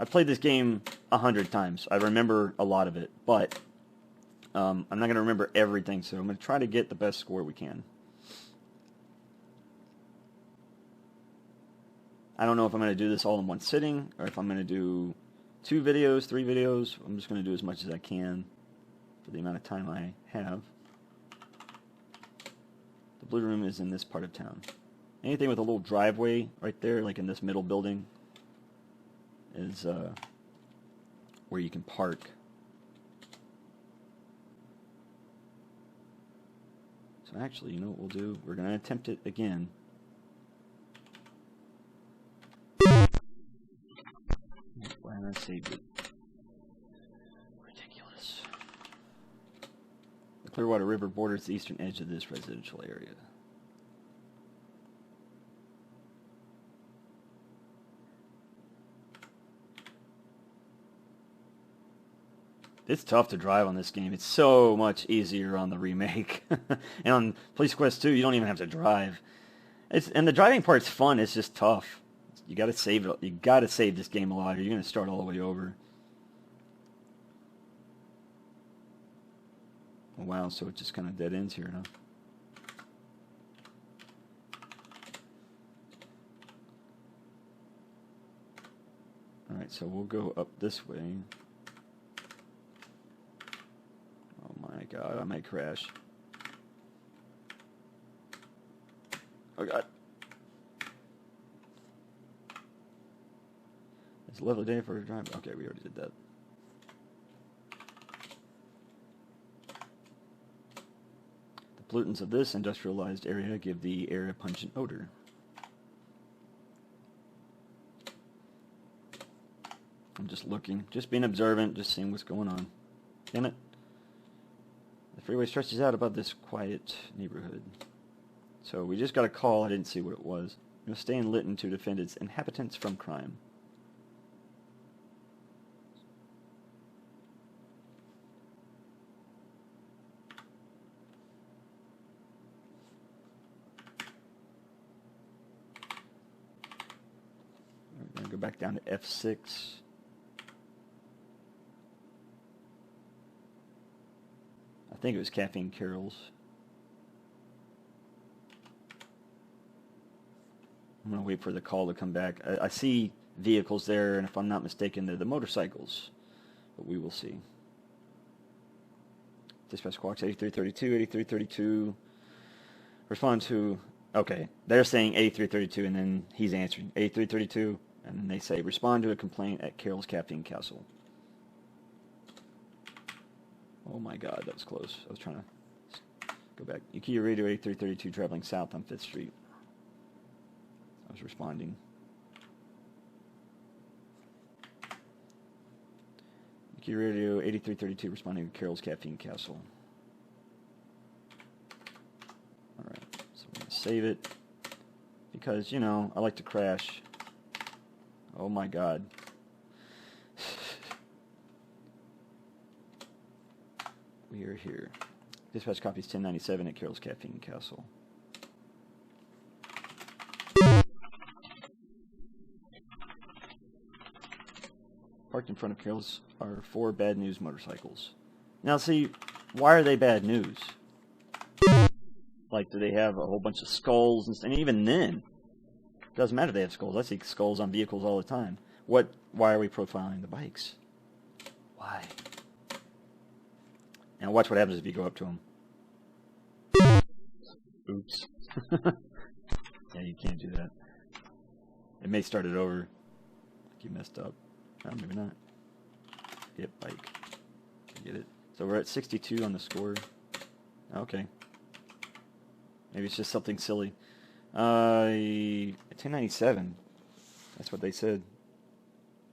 I've played this game 100 times. I remember a lot of it, but I'm not going to remember everything, so I'm going to try to get the best score we can. I don't know if I'm going to do this all in one sitting, or if I'm going to do 2 videos, 3 videos. I'm just going to do as much as I can for the amount of time I have. The blue room is in this part of town. Anything with a little driveway right there, like in this middle building, is where you can park. So actually, you know what we'll do? We're going to attempt it again. Why haven't I saved it? Ridiculous. The Clearwater River borders the eastern edge of this residential area. It's tough to drive on this game. It's so much easier on the remake. And on Police Quest 2, you don't even have to drive. And the driving part's fun. It's just tough. You got to save it. You got to save this game a lot, or you're going to start all the way over. Oh, wow, so it just kind of dead ends here, huh? All right, so we'll go up this way. Oh my God, I might crash. Oh God. It's a lovely day for a drive. Okay, we already did that. The pollutants of this industrialized area give the area a pungent odor. I'm just looking, just being observant, just seeing what's going on. Damn it. The freeway stretches out above this quiet neighborhood. So we just got a call. I didn't see what it was. It was stay in Lytton to defend its inhabitants from crime. We're going to go back down to F6. I think it was Caffeine Carol's. I'm going to wait for the call to come back. I see vehicles there, and if I'm not mistaken, they're the motorcycles. But we will see. Dispatch Squawks 8332, 8332. Respond to... Okay, they're saying 8332, and then he's answering 8332, and then they say, respond to a complaint at Carol's Caffeine Castle. Oh my God, that was close. I was trying to go back. Ukiah Radio 8332 traveling south on 5th Street. I was responding. Ukiah Radio 8332 responding to Carol's Caffeine Castle. Alright, so we're going to save it. Because, you know, I like to crash. Oh my God. We are here. Dispatch copies 1097 at Carol's Caffeine Castle. Parked in front of Carol's are 4 bad news motorcycles. Now see, why are they bad news? Like, do they have a whole bunch of skulls? And even then, it doesn't matter if they have skulls. I see skulls on vehicles all the time. Why are we profiling the bikes? Why? Now watch what happens if you go up to them. Oops. Yeah, you can't do that. It may start it over. Like you messed up. Oh, maybe not. Yep, bike. Get it. So we're at 62 on the score. Okay. Maybe it's just something silly. 1097. That's what they said.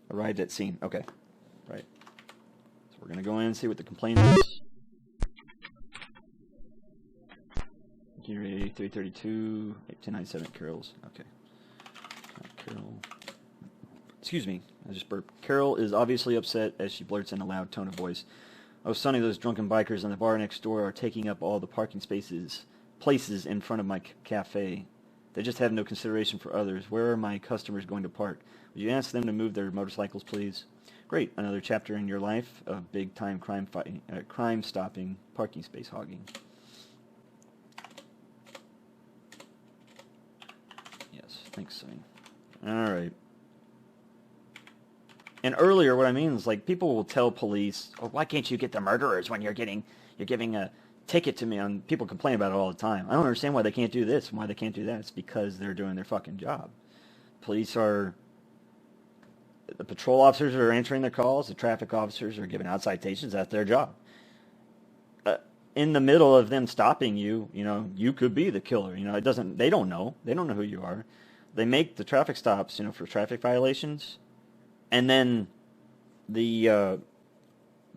Arrived at scene. Okay. Right. So we're going to go in and see what the complaint is. 332, 1097 Carol's. Okay. Carol. Excuse me. I just burped. Carol is obviously upset as she blurts in a loud tone of voice. Oh, Sonny, those drunken bikers in the bar next door are taking up all the parking places in front of my cafe. They just have no consideration for others. Where are my customers going to park? Would you ask them to move their motorcycles, please? Great, another chapter in your life of big-time crime-stopping, parking space hogging. Yes, thanks, Sonny. All right. And earlier, what I mean is, like, people will tell police, "Oh, why can't you get the murderers when you're giving a ticket to me?" And people complain about it all the time. I don't understand why they can't do this and why they can't do that. It's because they're doing their fucking job. The patrol officers are answering their calls. The traffic officers are giving out citations. That's their job. In the middle of them stopping you, you could be the killer. They don't know. They don't know who you are. They make the traffic stops, for traffic violations. And then the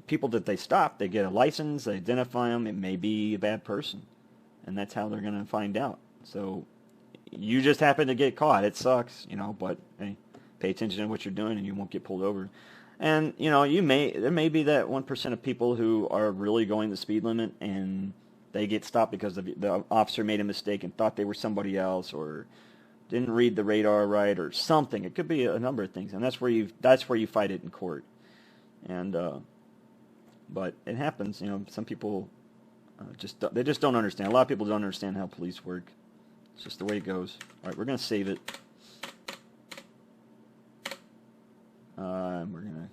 people that they stop, they get a license, they identify them. It may be a bad person. And that's how they're going to find out. So you just happen to get caught. It sucks, but hey, pay attention to what you're doing and you won't get pulled over. And, there may be that 1% of people who are really going the speed limit and they get stopped because the officer made a mistake and thought they were somebody else or didn't read the radar right or something. It could be a number of things, and that's where you fight it in court. And but it happens. Some people just don't understand. A lot of people don't understand how police work. It's just the way it goes. All right, we're gonna save it. We're gonna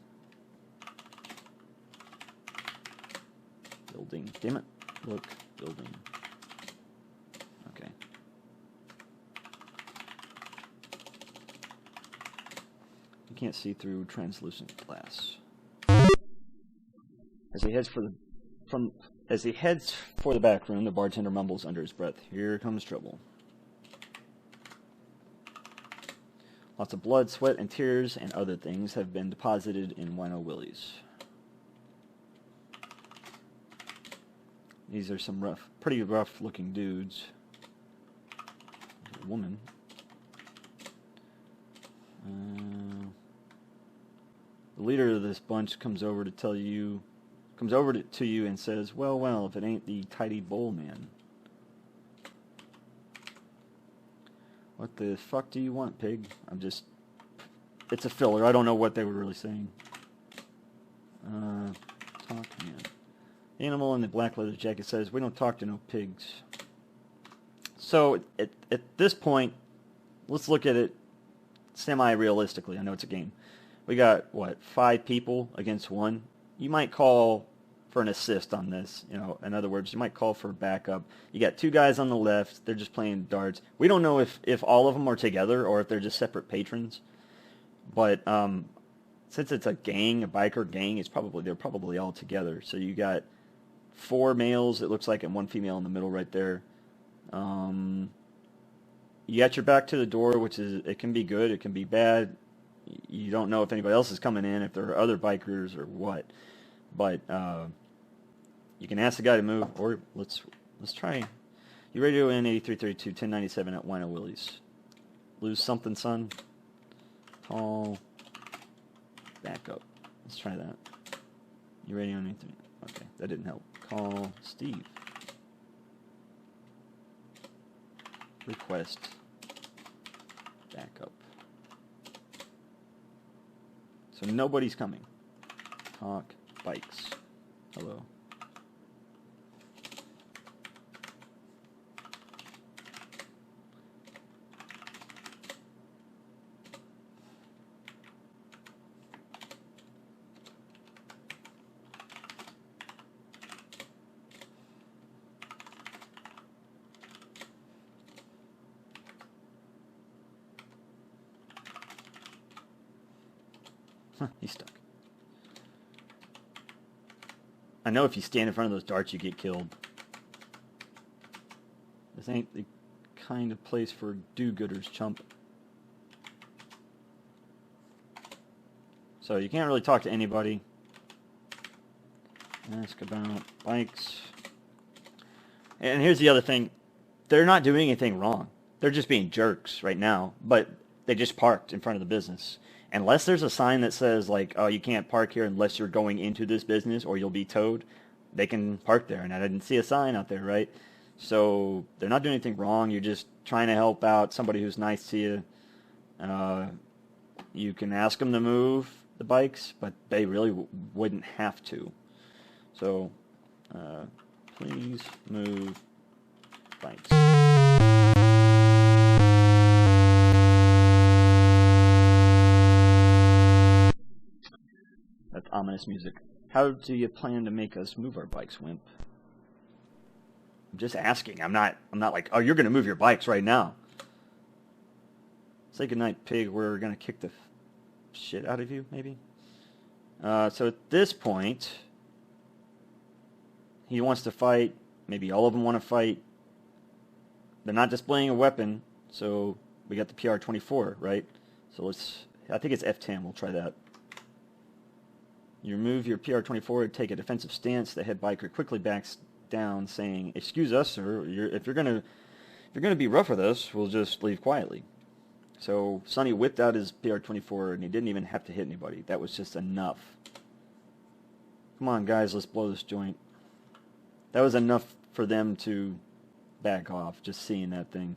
building. Damn it! Look, building. Okay. You can't see through translucent glass. As he heads for the back room, the bartender mumbles under his breath, "Here comes trouble." Lots of blood, sweat, and tears, and other things have been deposited in Wino Willy's. These are some pretty rough-looking dudes. A woman. The leader of this bunch comes over to you and says, "Well, if it ain't the tidy bowl man." What the fuck do you want, pig? It's a filler. I don't know what they were really saying. Talk, man. The animal in the black leather jacket says, "We don't talk to no pigs." So, at this point, let's look at it semi-realistically. I know it's a game. We got, 5 people against 1? You might call for an assist on this. In other words, you might call for backup. You got 2 guys on the left. They're just playing darts. We don't know if all of them are together or if they're just separate patrons. But since it's a biker gang, they're probably all together. So you got 4 males, it looks like, and 1 female in the middle right there. You got your back to the door, it can be good, it can be bad. You don't know if anybody else is coming in, if there are other bikers or what. But you can ask the guy to move, or let's try. You radio in 8332 1097 at Wino Willy's. Lose something, son. Call. Back up. Let's try that. You radio in 83. Okay, that didn't help. Call Steve. Request. Backup. So nobody's coming. Talk. Bikes. Hello. He's stuck. I know if you stand in front of those darts, you get killed. This ain't the kind of place for do-gooders, chump. So you can't really talk to anybody. Ask about bikes. And here's the other thing. They're not doing anything wrong. They're just being jerks right now. But they just parked in front of the business. Unless there's a sign that says, like, "Oh, you can't park here unless you're going into this business or you'll be towed," they can park there. And I didn't see a sign out there, right? So they're not doing anything wrong. You're just trying to help out somebody who's nice to you. You can ask them to move the bikes, but they really wouldn't have to. So, please move bikes. That's ominous music. How do you plan to make us move our bikes, Wimp? I'm just asking. I'm not like, oh, you're going to move your bikes right now. Say goodnight, pig. We're going to kick the shit out of you, maybe? So at this point, he wants to fight. Maybe all of them want to fight. They're not displaying a weapon, so we got the PR-24, right? So let's, I think it's F10. We'll try that. You remove your PR-24, take a defensive stance. The head biker quickly backs down, saying, "Excuse us, sir. If you're gonna be rough with us, we'll just leave quietly." So Sonny whipped out his PR-24, and he didn't even have to hit anybody. That was just enough. Come on, guys, let's blow this joint. That was enough for them to back off, just seeing that thing.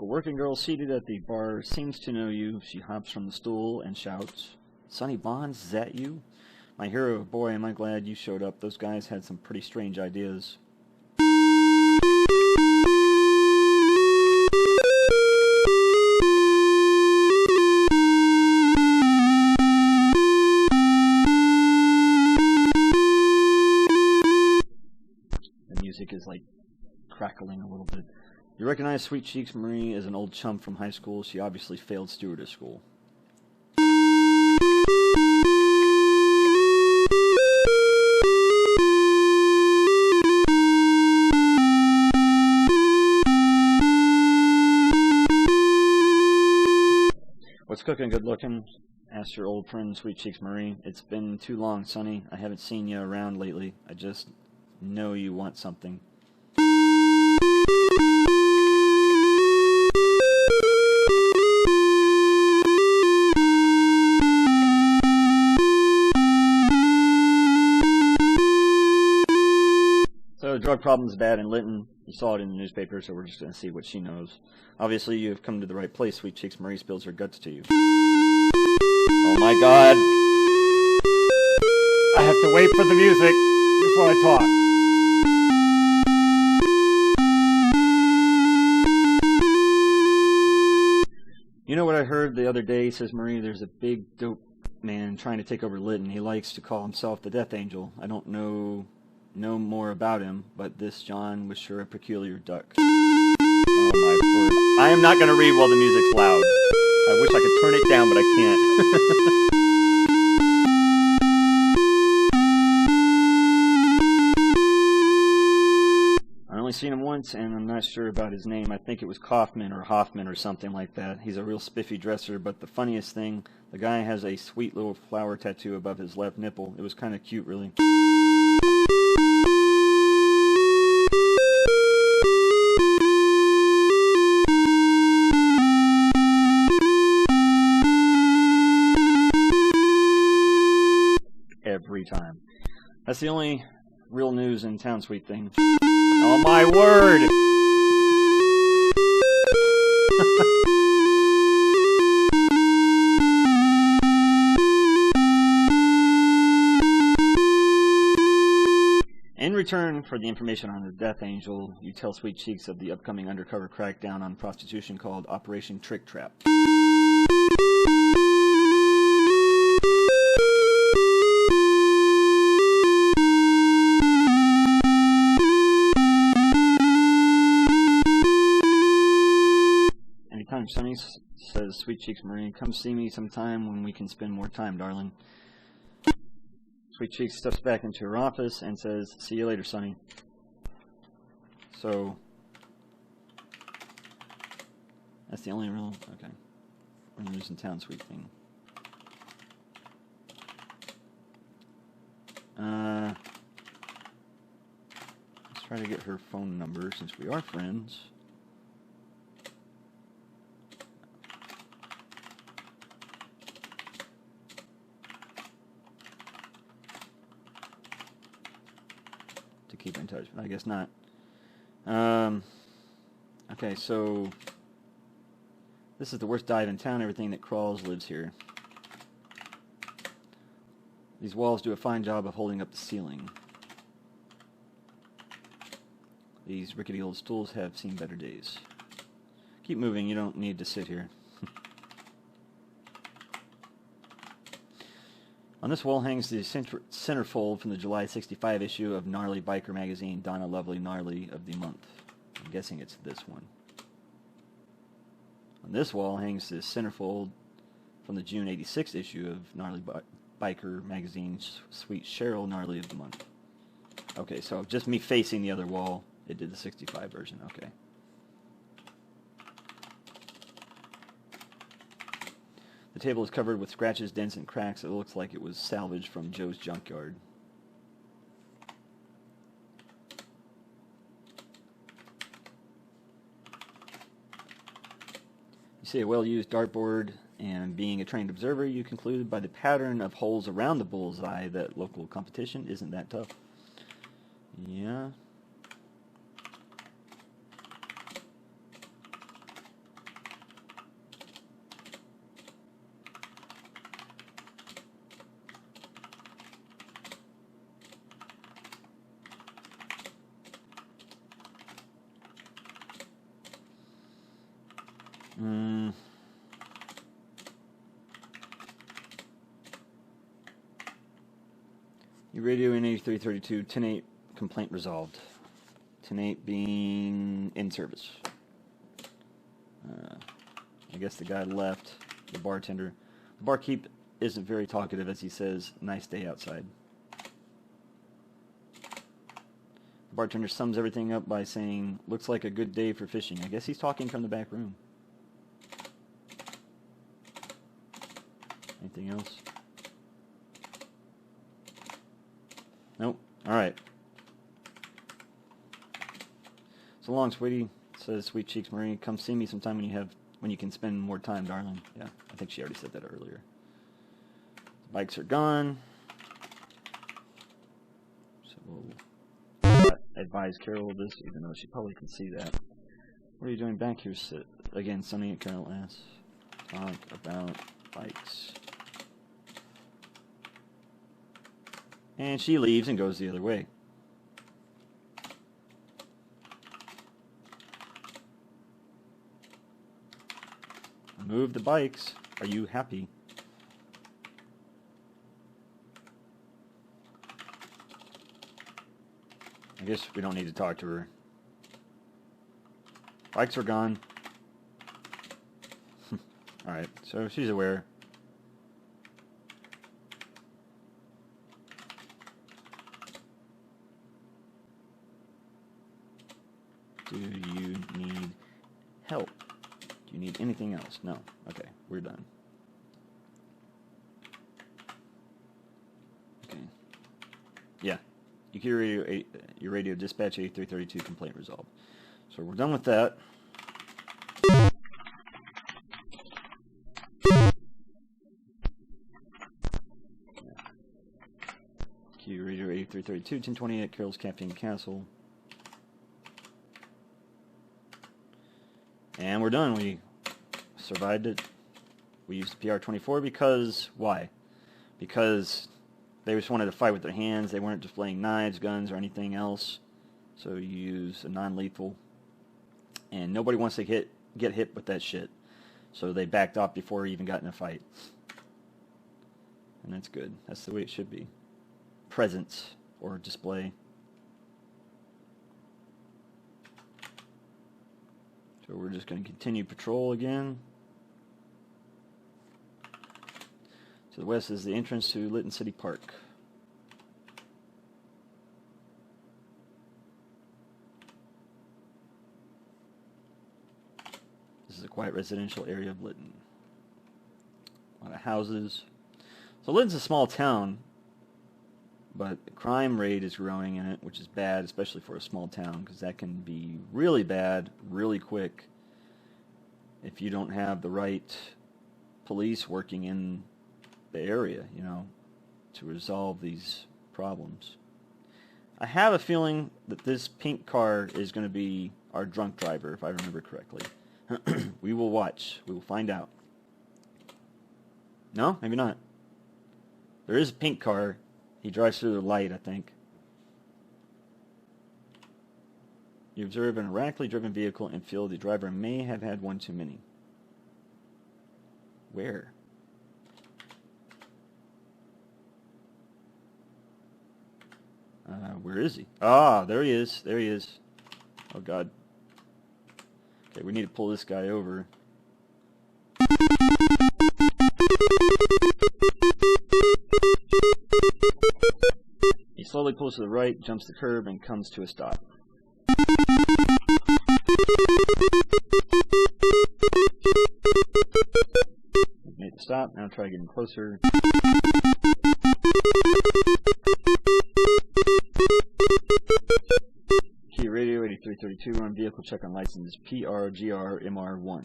Working girl seated at the bar seems to know you. She hops from the stool and shouts, "Sonny Bonds, is that you? My hero, boy, am I glad you showed up. Those guys had some pretty strange ideas." The music is like crackling a little bit. You recognize Sweet Cheeks Marie as an old chum from high school. She obviously failed stewardess school. What's cooking, good looking? Asked your old friend Sweet Cheeks Marie. It's been too long, Sonny. I haven't seen you around lately. I just know you want something. So drug problem's bad in Linton. You saw it in the newspaper, so we're just going to see what she knows. Obviously, you have come to the right place. Sweet Cheeks Marie spills her guts to you. Oh my God. I have to wait for the music before I talk. You know what I heard the other day, says Marie? There's a big dope man trying to take over Linton. He likes to call himself the Death Angel. I don't know more about him, but this John was sure a peculiar duck. Oh my word. I am not going to read while the music's loud. I wish I could turn it down, but I can't. I only seen him once, and I'm not sure about his name. I think it was Kaufman or Hoffman or something like that. He's a real spiffy dresser, but the funniest thing, the guy has a sweet little flower tattoo above his left nipple. It was kind of cute, really. Every time. That's the only real news in town, sweet thing. Oh my word! In return for the information on the Death Angel, you tell Sweet Cheeks of the upcoming undercover crackdown on prostitution called Operation Trick Trap. Anytime, Sonny, says Sweet Cheeks Marie. Come see me sometime when we can spend more time, darling. Sweet Cheeks steps back into her office and says, "See you later, Sonny." So, that's the only real, okay. We're losing town, sweet thing. Let's try to get her phone number since we are friends. To keep in touch, but I guess not. Okay, so this is the worst dive in town. Everything that crawls lives here. These walls do a fine job of holding up the ceiling. These rickety old stools have seen better days. Keep moving, you don't need to sit here. On this wall hangs the centerfold from the July '65 issue of Gnarly Biker magazine, Donna Lovely Gnarly of the Month. I'm guessing it's this one. On this wall hangs the centerfold from the June '86 issue of Gnarly Biker magazine, Sweet Cheryl Gnarly of the Month. Okay, so just me facing the other wall, it did the '65 version. Okay. The table is covered with scratches, dents, and cracks. It looks like it was salvaged from Joe's junkyard. You see a well-used dartboard, and being a trained observer, you concluded by the pattern of holes around the bullseye that local competition isn't that tough. Yeah. You radio in 8332, 10-8, complaint resolved. 10-8 being in service. I guess the guy left, the bartender. The barkeep isn't very talkative as he says, "Nice day outside." The bartender sums everything up by saying, "Looks like a good day for fishing." I guess he's talking from the back room. Anything else? Nope. Alright. So long, sweetie, says Sweet Cheeks Marie. Come see me sometime when you can spend more time, darling. Yeah, I think she already said that earlier. The bikes are gone. So we'll advise Carol of this, even though she probably can see that. What are you doing back here? Again, Sonny and Carol asks. Talk about bikes. And she leaves and goes the other way. Move the bikes. Are you happy? I guess we don't need to talk to her. Bikes are gone. Alright, so she's aware. Do you need help? Do you need anything else? No. Okay, we're done. Okay. Yeah. You can hear your radio dispatch 8332 complaint resolved. So we're done with that. Q radio 8332 1020 at Carol's Caffeine Castle. And we're done. We survived it. We used the PR-24 because... Why? Because they just wanted to fight with their hands. They weren't displaying knives, guns, or anything else. So you use a non-lethal. And nobody wants to get hit with that shit. So they backed off before we even got in a fight. And that's good. That's the way it should be. Presence or display. So we're just going to continue patrol again. To the west is the entrance to Lytton City Park. This is a quiet residential area of Lytton. A lot of houses. So Lytton's a small town, But the crime rate is growing in it, which is bad, especially for a small town, because that can be really bad, really quick, if you don't have the right police working in the area, you know, to resolve these problems. I have a feeling that this pink car is going to be our drunk driver, if I remember correctly. We will watch. We will find out. No? Maybe not. There is a pink car. He drives through the light, I think. You observe an erratically driven vehicle and feel the driver may have had one too many. Where? Where is he? Ah, there he is. There he is. Oh, God. Okay, we need to pull this guy over. He slowly pulls to the right, jumps the curb, and comes to a stop. We've made the stop. Now try getting closer. Key radio 8332 on vehicle check on license PRGR-MR1.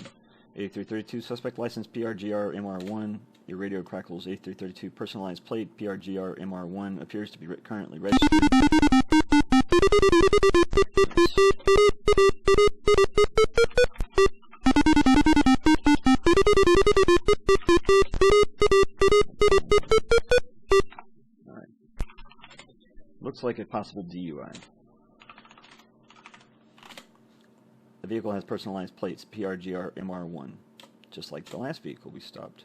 8332 suspect license PRGR-MR1. Your radio crackles 8332 personalized plate PRGR-MR1 appears to be currently registered. Alright. Looks like a possible DUI. The vehicle has personalized plates, PRGR-MR1, just like the last vehicle we stopped.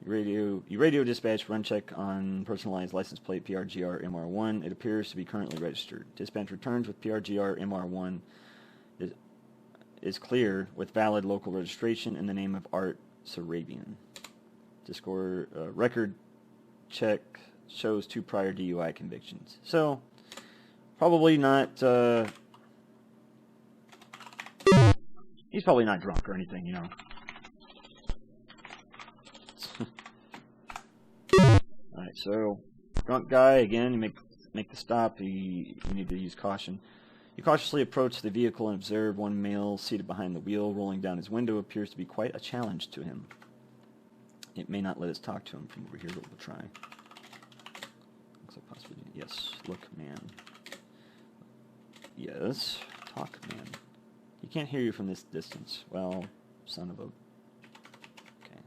You radio dispatch run check on personalized license plate PRGR-MR1. It appears to be currently registered. Dispatch returns with PRGR-MR1 is clear with valid local registration in the name of Art Sarabian. Discord record check shows 2 prior DUI convictions. So, probably not... he's probably not drunk or anything, you know. Alright, so, drunk guy, again, you make the stop, you need to use caution. You cautiously approach the vehicle and observe one male seated behind the wheel. Rolling down his window appears to be quite a challenge to him. It may not let us talk to him from over here, but we'll try. Looks like possibly, yes, look, man. Yes, talk, man. He can't hear you from this distance. Well, son of a... Okay.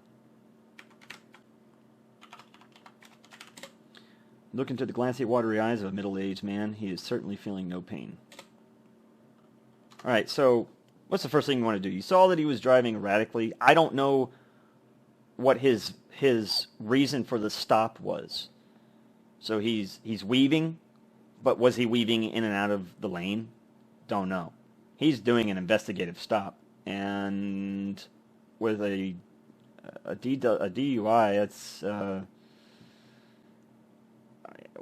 Look into the glassy, watery eyes of a middle-aged man. He is certainly feeling no pain. Alright, so what's the first thing you want to do? You saw that he was driving erratically. I don't know what his reason for the stop was. So he's weaving, but was he weaving in and out of the lane? Don't know. He's doing an investigative stop, and with a DUI, it's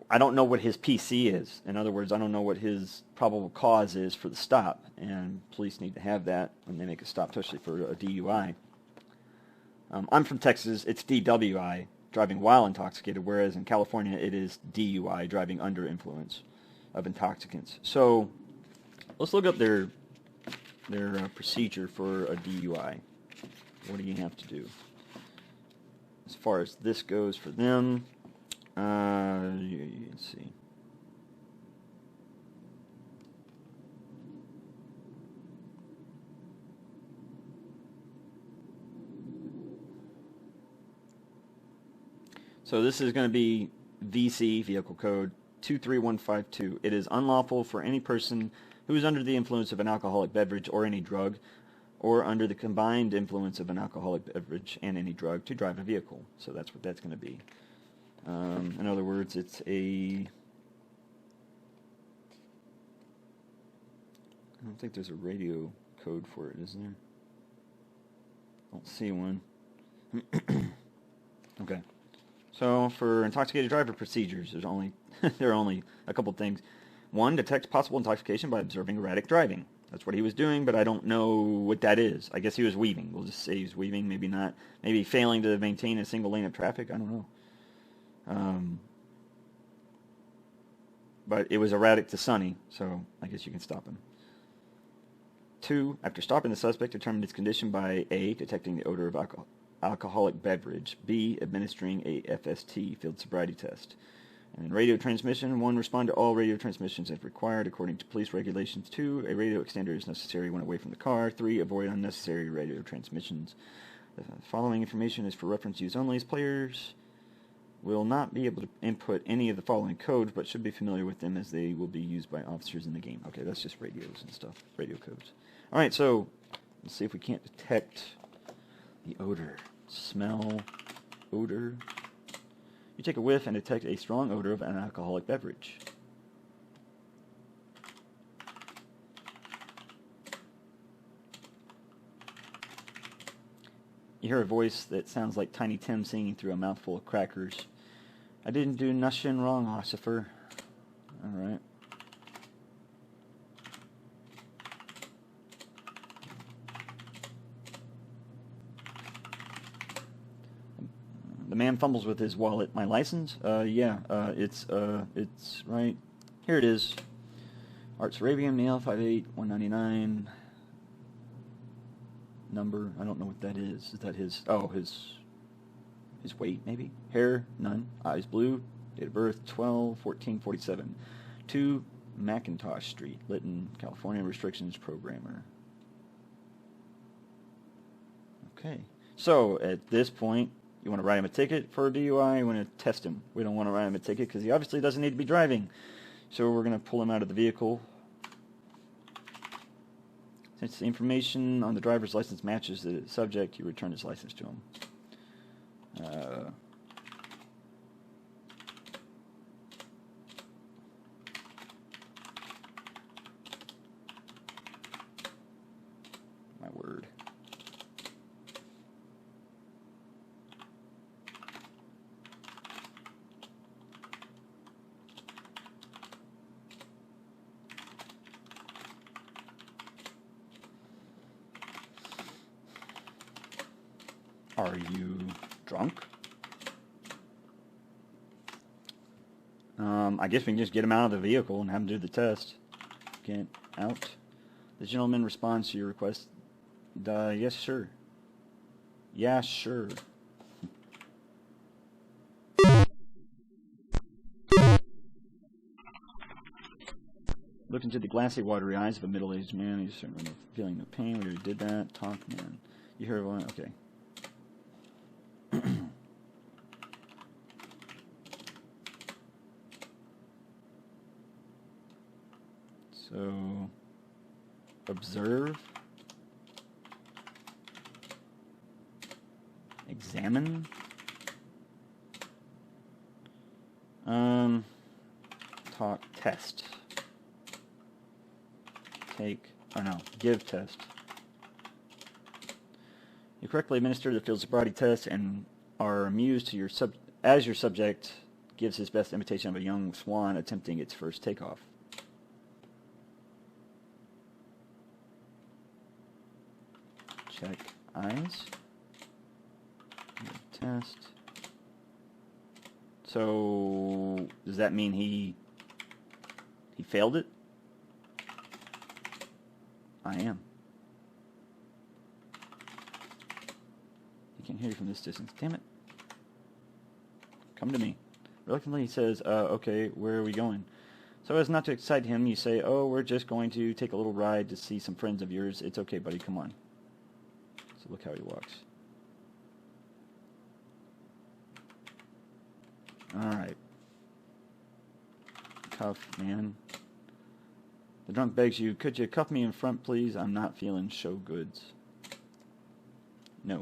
I don't know what his PC is. In other words, I don't know what his probable cause is for the stop, and police need to have that when they make a stop, especially for a DUI. I'm from Texas. It's DWI, driving while intoxicated, whereas in California it is DUI, driving under influence of intoxicants. So let's look up their procedure for a DUI. What do you have to do? As far as this goes for them, let's see. So this is going to be VC, vehicle code 23152. It is unlawful for any person who is under the influence of an alcoholic beverage or any drug, or under the combined influence of an alcoholic beverage and any drug, to drive a vehicle. So that's what that's going to be. In other words, it's a... I don't think there's a radio code for it, is there? I don't see one. Okay. So for intoxicated driver procedures, there are only a couple things. 1, detect possible intoxication by observing erratic driving. That's what he was doing, but I don't know what that is. I guess he was weaving. We'll just say he was weaving, maybe not. Maybe failing to maintain a single lane of traffic. I don't know. But it was erratic to Sonny, so I guess you can stop him. 2. After stopping the suspect, determine his condition by A. detecting the odor of alcoholic beverage, B. administering a FST, field sobriety test. And then radio transmission, 1. Respond to all radio transmissions if required according to police regulations. 2. A radio extender is necessary when away from the car. 3. Avoid unnecessary radio transmissions. The following information is for reference use only, as players will not be able to input any of the following codes, but should be familiar with them as they will be used by officers in the game. Okay, that's just radios and stuff, radio codes. Alright, so let's see if we can't detect the odor. Smell, odor. You take a whiff and detect a strong odor of an alcoholic beverage. You hear a voice that sounds like Tiny Tim singing through a mouthful of crackers. I didn't do nothing wrong, Ossifer. Alright. The man fumbles with his wallet. My license? It's right. Here it is. Arts Arabian, male, 5'8", 199. Number, I don't know what that is. Is that his, his weight, maybe? Hair, none. Eyes blue. Date of birth, 12/14/47. 2 McIntosh Street, Lytton, California. Restrictions programmer. Okay. So, at this point, you want to write him a ticket for a DUI, you want to test him. We don't want to write him a ticket because he obviously doesn't need to be driving. So we're going to pull him out of the vehicle. Since the information on the driver's license matches the subject, you return his license to him. My word. Are you drunk? I guess we can just get him out of the vehicle and have him do the test. Get out. The gentleman responds to your request. Yes, sure. Yeah, sure. Look into the glassy, watery eyes of a middle-aged man. He's certainly feeling no pain. We already did that. Talk, man. You hear one? Okay. So, observe, examine, talk, test, take, or no, give test. You correctly administer the field sobriety test and are amused to your as your subject gives his best imitation of a young swan attempting its first takeoff. Check eyes. Test. So does that mean he failed it? I am. Can't hear you from this distance. Damn it. Come to me. Reluctantly he says, okay, where are we going? So as not to excite him, you say, oh, we're just going to take a little ride to see some friends of yours. It's okay, buddy, come on. So look how he walks. Alright. Cuff, man. The drunk begs you, could you cuff me in front, please? I'm not feeling show goods. No.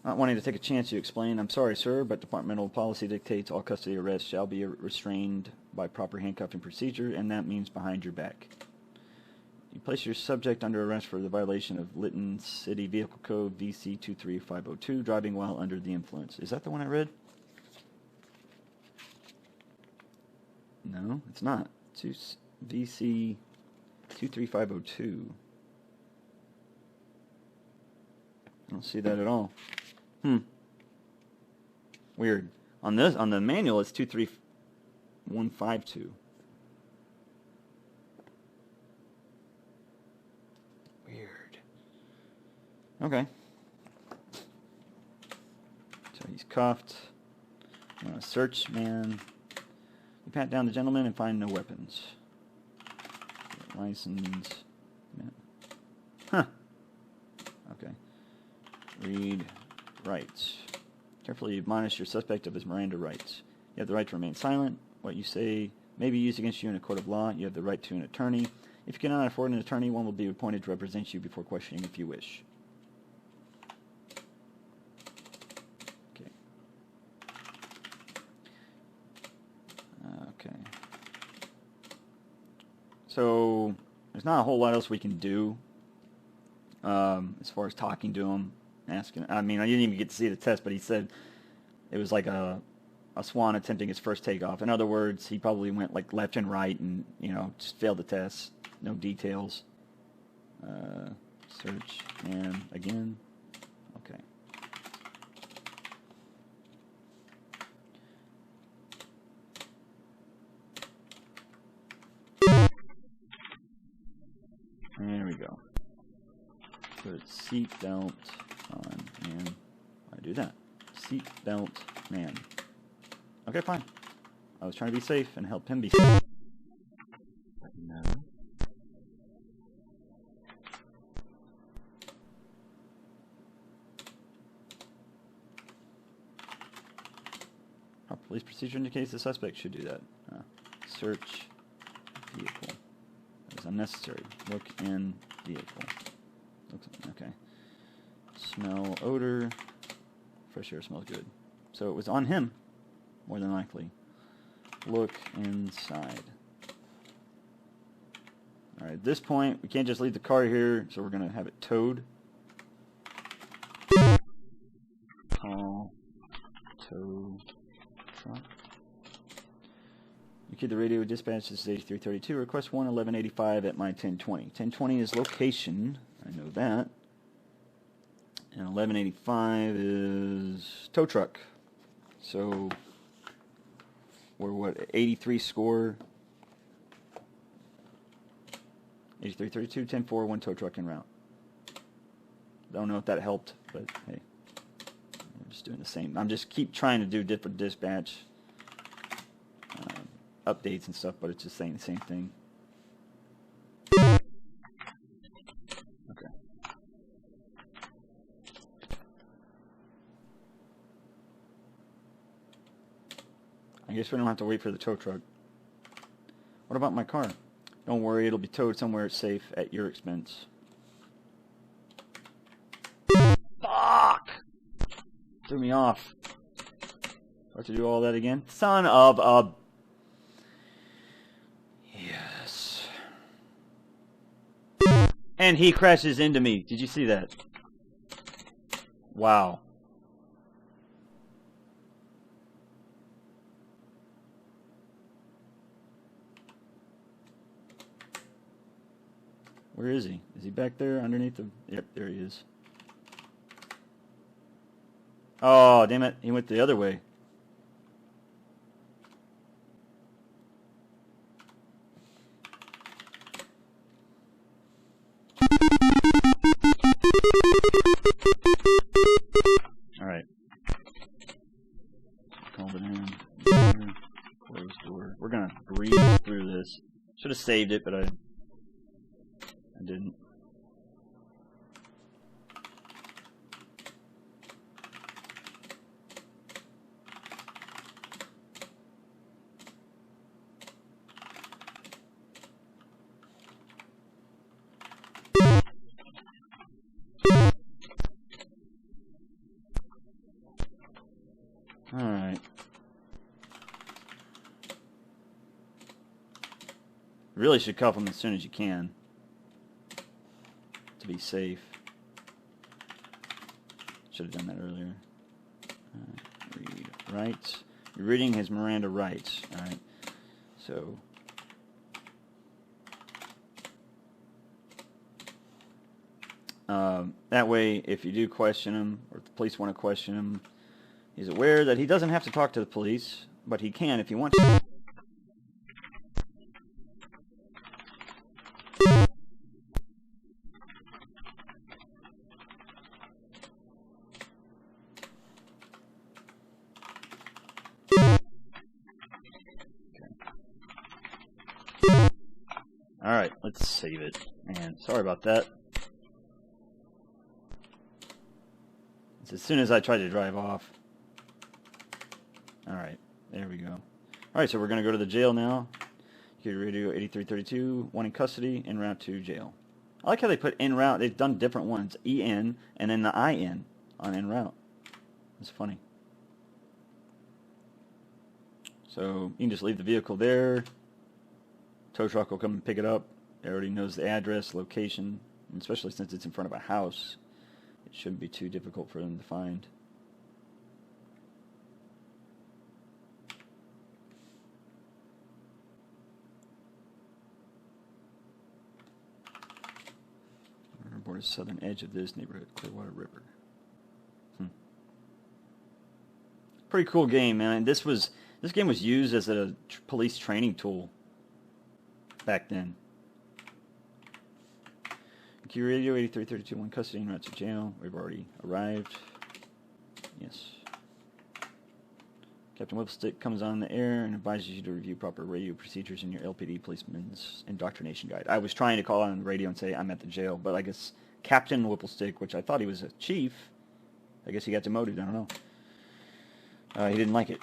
Not wanting to take a chance, you explain, I'm sorry, sir, but departmental policy dictates all custody arrests shall be restrained by proper handcuffing procedure, and that means behind your back. You place your subject under arrest for the violation of Lytton City Vehicle Code VC 23502, driving while under the influence. Is that the one I read? No, it's not. It's VC 23502. I don't see that at all. Weird. On the manual, it's 23152. Okay. So he's cuffed. Search man. You pat down the gentleman and find no weapons. License. Yeah. Huh. Okay. Read rights. Carefully admonish your suspect of his Miranda rights. You have the right to remain silent. What you say may be used against you in a court of law. You have the right to an attorney. If you cannot afford an attorney, one will be appointed to represent you before questioning if you wish. Okay. Okay. So, there's not a whole lot else we can do as far as talking to him, asking. I mean, I didn't even get to see the test, but he said it was like a swan attempting his first takeoff. In other words, he probably went like left and right and, just failed the test. No details. Search and again. Okay. There we go. Put seatbelt on man. Why do that? Seatbelt man. Okay, fine. I was trying to be safe and help him be safe. No. Our police procedure indicates the suspect should do that. Search vehicle. That is unnecessary. Look in vehicle. Okay. Smell, odor. Fresh air smells good. So it was on him, more than likely. Look inside. Alright, at this point, we can't just leave the car here, so we're going to have it towed. Call tow truck. You keep the radio dispatch. This is 8332. Request 1185 at my 1020. 1020 is location. I know that. And 1185 is tow truck. So we're what, 83 score? 8332, 10-4, 1 tow truck en route. Don't know if that helped, but hey, we're just doing the same. I'm just keep trying to do different dispatch updates and stuff, but it's just saying the same thing. Okay. I guess we don't have to wait for the tow truck. What about my car? Don't worry, it'll be towed somewhere safe at your expense. Fuck! Threw me off. Have to do all that again? Son of a... Yes. And he crashes into me. Did you see that? Wow. Where is he? Is he back there underneath the... Yep, there he is. Oh, damn it. He went the other way. Alright. Call it in. Close door. We're gonna breeze through this. Should have saved it, but I didn't. Alright. Really should cuff them as soon as you can, to be safe. Should have done that earlier. Read rights. You're reading his Miranda rights. Alright. So that way, if you do question him, or if the police want to question him, he's aware that he doesn't have to talk to the police, but he can if he wants to. Alright, let's save it. Man, sorry about that. As soon as I tried to drive off. Alright, there we go. Alright, so we're going to go to the jail now. Radio 8332, one in custody, en route to jail. I like how they put en route. They've done different ones. EN and then the IN on en route. It's funny. So you can just leave the vehicle there. Tow truck will come and pick it up. It already knows the address, location, and especially since it's in front of a house, it shouldn't be too difficult for them to find. We're aboard the southern edge of this neighborhood, Clearwater River. Pretty cool game, man. This game was used as a police training tool back then. Q Radio 8332, one custody en route to jail. We've already arrived. Yes. Captain Whipplestick comes on the air and advises you to review proper radio procedures in your LPD policeman's indoctrination guide. I was trying to call on the radio and say I'm at the jail, but I guess Captain Whipplestick, which I thought he was a chief, I guess he got demoted. I don't know. He didn't like it.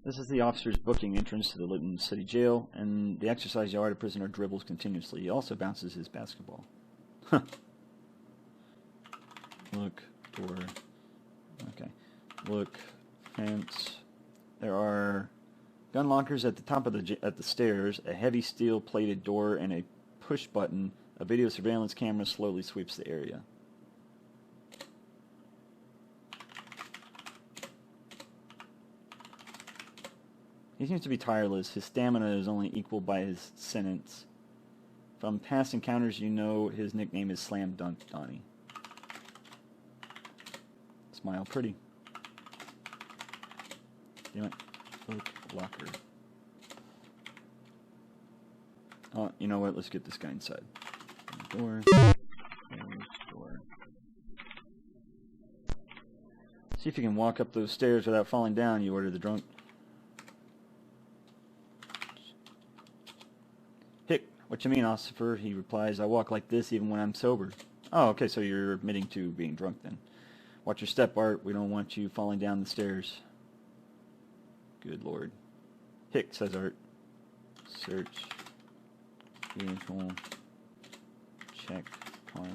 This is the officer's booking entrance to the Lytton City Jail, and the exercise yard, a prisoner dribbles continuously. He also bounces his basketball. Look, door. Okay. Look, fence. There are gun lockers at the top of the stairs, a heavy steel-plated door, and a push button. A video surveillance camera slowly sweeps the area. He seems to be tireless. His stamina is only equaled by his sentence. From past encounters, you know his nickname is Slam Dunk Donnie. Smile pretty. Damn it. Look, locker. Oh, you know what? Let's get this guy inside. Door. Door. See if you can walk up those stairs without falling down, you order the drunk. Hick, what you mean, officer? He replies, I walk like this even when I'm sober. Oh, okay, so you're admitting to being drunk then. Watch your step, Art. We don't want you falling down the stairs. Good Lord. Hick, says Art. Search. Vehicle. Check car.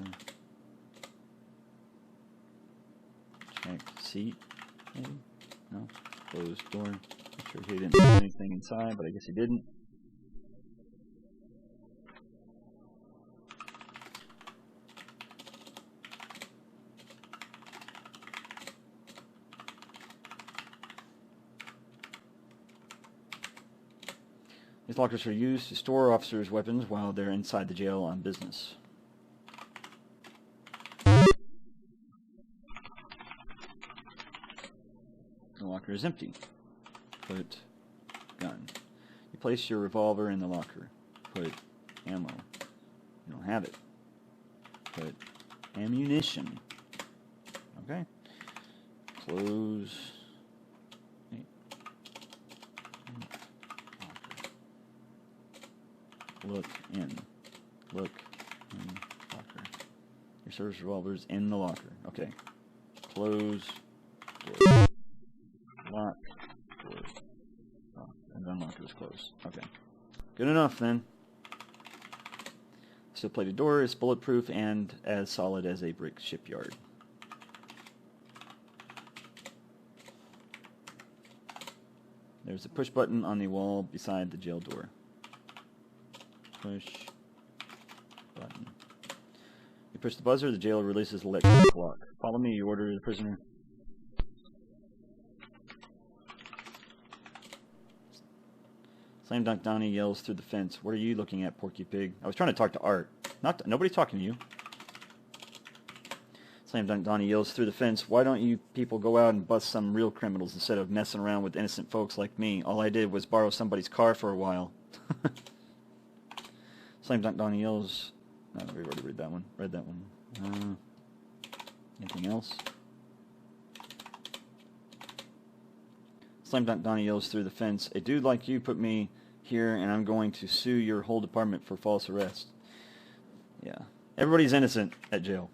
Check seat. Maybe? No. Closed door. Not sure he didn't do anything inside, but I guess he didn't. These lockers are used to store officers' weapons while they're inside the jail on business. The locker is empty. Put gun. You place your revolver in the locker. Put ammo. You don't have it. Put ammunition. Okay. Close. Look in. Look in locker. Your service revolver's in the locker. Okay. Close door. Lock door. Oh, and unlock is closed. Okay. Good enough then. Steel plated door is bulletproof and as solid as a brick shipyard. There's a push button on the wall beside the jail door. Push button. You push the buzzer, the jailer releases the electronic lock. Follow me, you order the prisoner. Slam Dunk Donnie yells through the fence. What are you looking at, Porky Pig? I was trying to talk to Art. Nobody's talking to you. Slam Dunk Donnie yells through the fence. Why don't you people go out and bust some real criminals instead of messing around with innocent folks like me? All I did was borrow somebody's car for a while. Slam Dunk Donnie yells. No, we already read that one. Anything else? Slam Dunk Donnie yells through the fence. A dude like you put me here, and I'm going to sue your whole department for false arrest. Yeah. Everybody's innocent at jail.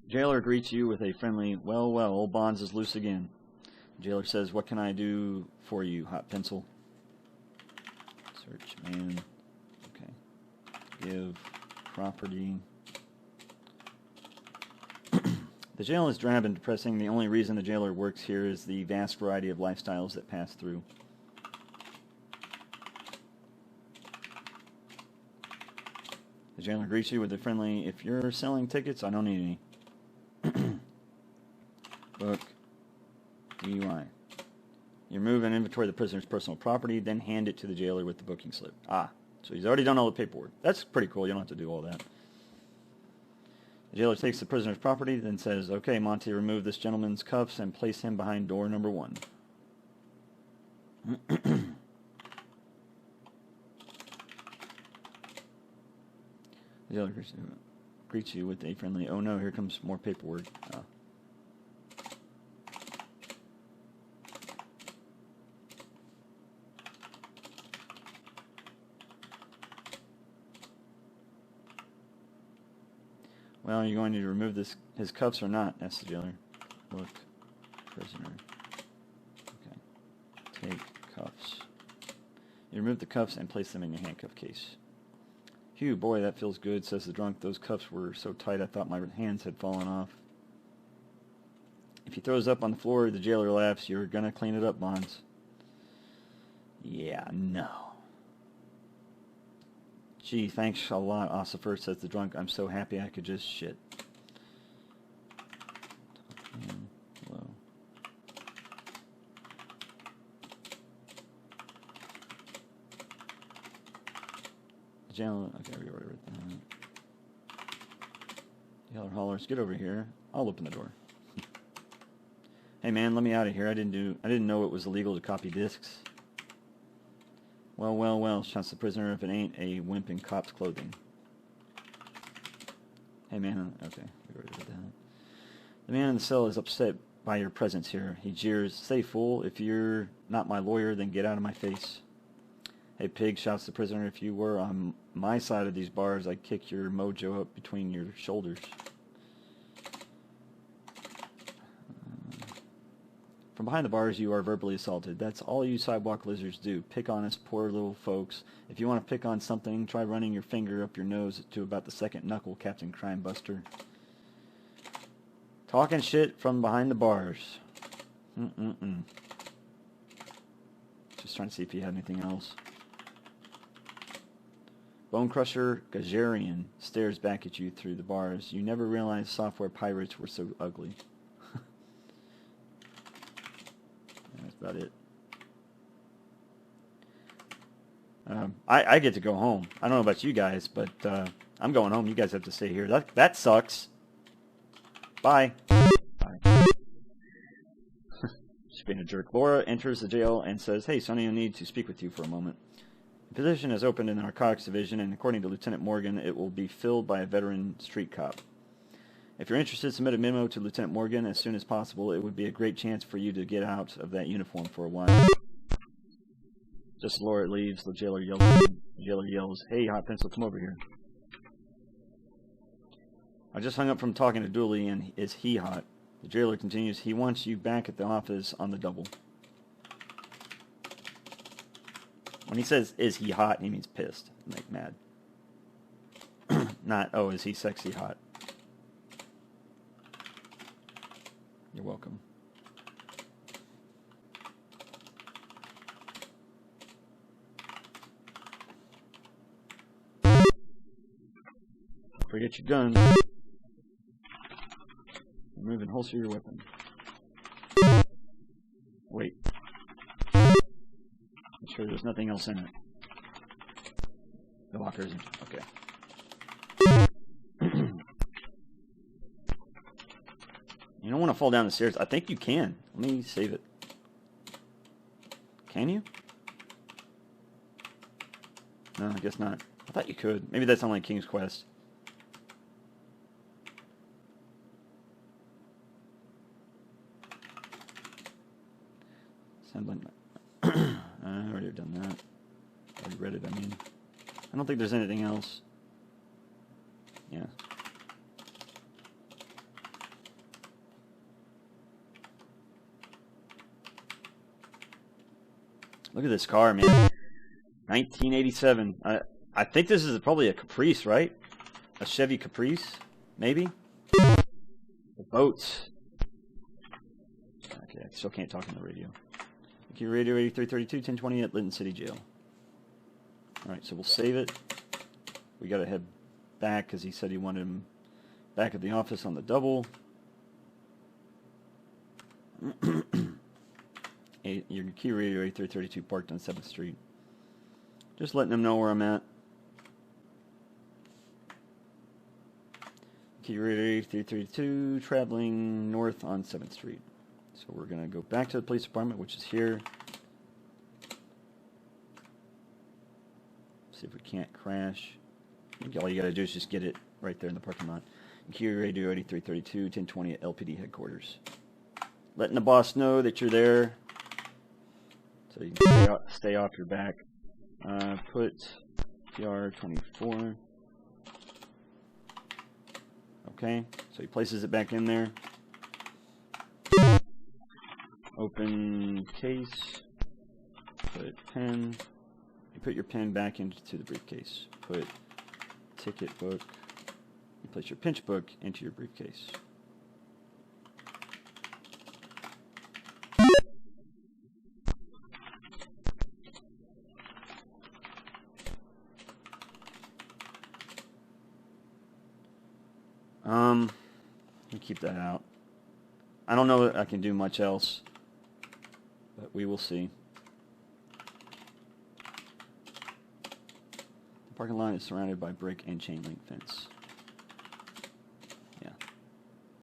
Jailer greets you with a friendly, well, well, old Bonds is loose again. Jailer says, what can I do for you, hot pencil? Search, man. Okay. Give property. The jail is drab and depressing. The only reason the jailer works here is the vast variety of lifestyles that pass through. The jailer greets you with a friendly, if you're selling tickets, I don't need any. Book. DUI. You remove and inventory the prisoner's personal property, then hand it to the jailer with the booking slip. Ah, so he's already done all the paperwork. That's pretty cool. You don't have to do all that. The jailer takes the prisoner's property, then says, okay, Monty, remove this gentleman's cuffs and place him behind door number 1. The jailer greets you with a friendly, oh no, here comes more paperwork. Oh. Well, are you going to remove his cuffs or not? Asked the jailer. Look, prisoner. Okay. Take cuffs. You remove the cuffs and place them in your handcuff case. Phew, boy, that feels good, says the drunk. Those cuffs were so tight I thought my hands had fallen off. If he throws up on the floor, the jailer laughs. You're gonna clean it up, Bonds. Yeah, no. Gee, thanks a lot, Ossifer, says the drunk. I'm so happy I could just shit. Hello. Jailer, okay, we already read that. Jailer hollers, get over here. I'll open the door. Hey man, let me out of here. I didn't know it was illegal to copy discs. Well, well, well, shouts the prisoner, if it ain't a wimp in cop's clothing. Hey man, okay, we already read that. The man in the cell is upset by your presence here. He jeers, say fool, if you're not my lawyer, then get out of my face. Hey pig, shouts the prisoner, if you were on my side of these bars, I'd kick your mojo up between your shoulders. From behind the bars, you are verbally assaulted. That's all you sidewalk lizards do. Pick on us poor little folks. If you want to pick on something, try running your finger up your nose to about the second knuckle, Captain Crimebuster. Talking shit from behind the bars. Just trying to see if he had anything else. Bone Crusher Gajarian stares back at you through the bars. You never realized software pirates were so ugly. That's about it. I get to go home. I don't know about you guys, but I'm going home. You guys have to stay here. That sucks. Bye. Bye. Just being a jerk. Laura enters the jail and says, hey, Sonny, I need to speak with you for a moment. The position is open in the narcotics division, and according to Lieutenant Morgan, it will be filled by a veteran street cop. If you're interested, submit a memo to Lieutenant Morgan as soon as possible. It would be a great chance for you to get out of that uniform for a while. Just as Laura leaves, the jailer yells, hey, hot pencil, come over here. I just hung up from talking to Dooley, and is he hot? The jailer continues, he wants you back at the office on the double. When he says, is he hot, he means pissed, like mad. Not, oh, is he sexy hot? You're welcome. Forget your gun. Remove and holster your weapon. Wait. Make sure there's nothing else in it. The locker isn't. Okay. You don't want to fall down the stairs. I think you can. Let me save it. Can you? No, I guess not. I thought you could. Maybe that's on like King's Quest. Assembling. I already done that. Already read it, I mean. I don't think there's anything else. Yeah. Look at this car, man. 1987. I think this is probably a Caprice, right? A Chevy Caprice, maybe? The boats. Okay, I still can't talk on the radio. Okay, radio 8332, 1020 at Linton City Jail. Alright, so we'll save it. We gotta head back because he said he wanted him back at the office on the double. Your key radio 8332 parked on 7th Street. Just letting them know where I'm at. Key radio 8332 traveling north on 7th Street. So we're going to go back to the police department, which is here. See if we can't crash. I think all you got to do is just get it right there in the parking lot. Key radio 8332 1020 at LPD headquarters. Letting the boss know that you're there. So you can stay off your back. Put PR24. Okay, so he places it back in there. Open case. Put pen. You put your pen back into the briefcase. Put ticket book. You place your pinch book into your briefcase. Keep that out. I don't know that I can do much else, but we will see. The parking lot is surrounded by brick and chain link fence.